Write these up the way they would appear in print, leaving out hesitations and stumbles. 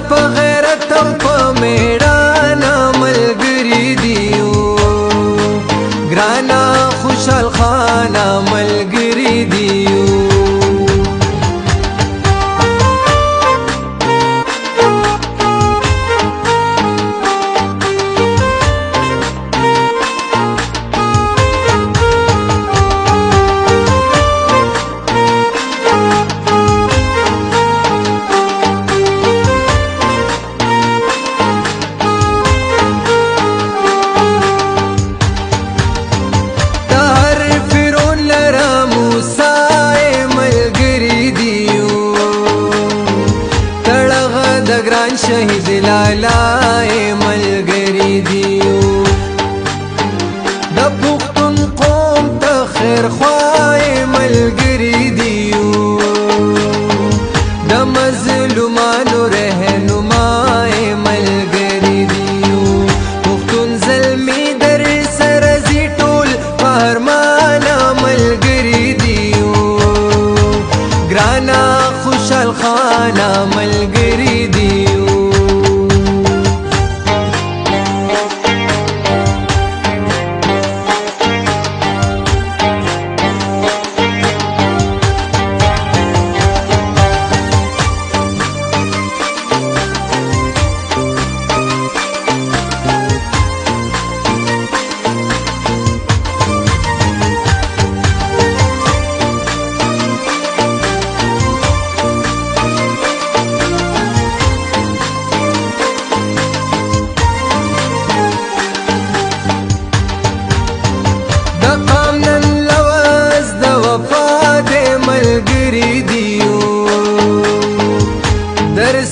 په غیرت او په میړانه ملګری دیو ګرانا خوشحال خانه ملګری دیو شهید لالا ملګری دیو د پښتون قوم ته خیر خوای ملګری دیو د مظلومانو رهنمای ملګری دیو پښتون زلمی در سره زی ټول فرمانه ملګری دیو ګرانا خوشحال خانه ملګری دیو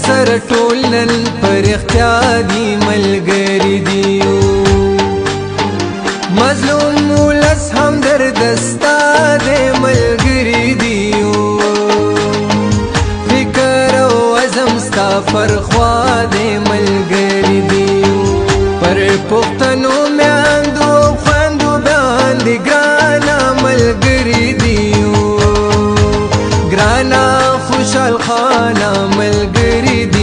سر ټول نن پر اختیاري ملګری دیو مظلوم ولس هم دردستا دې ملګری دیو فکر او عزم ستا فرخوا دې ملګری دیو پر پښتنو میاندو خویندو باندې ګرانا ملګری دیو ګرانا خوشحال خانه ملګری دیو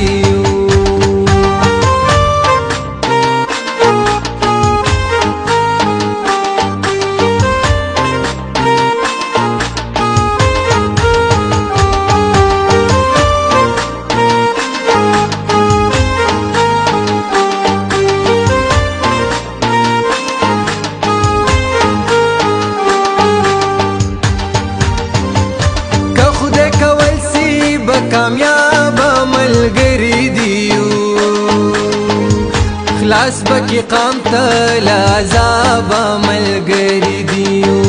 کامیاب ملګری دیو خلاص بکی قام تل عذاب ملګری دیو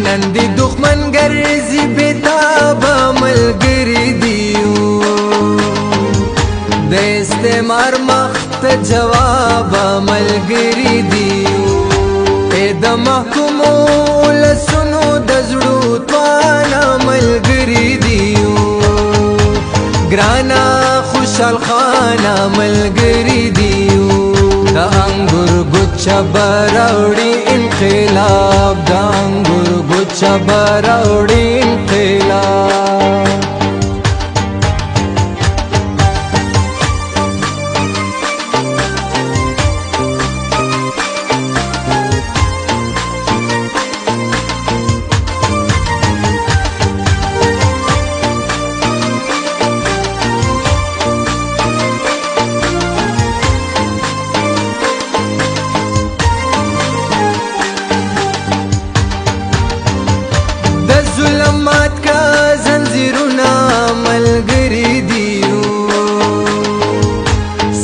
نن دی دښمن ګرځي بتاب ملګری دیو د استعمار مخت جواب ملګری دیو اې د محکومو لسونو د زړو توانه ملګری دیو ګرانا خوشحال خانه ملګری دیو د انګور ګوچا براوړي انقلاب د انګور ګوچا براوړي انقلاب ظلمات کا زنجیرونه ملګری دیو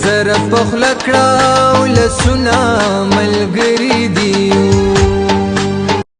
سر په خوله کړه ولسونه ملګری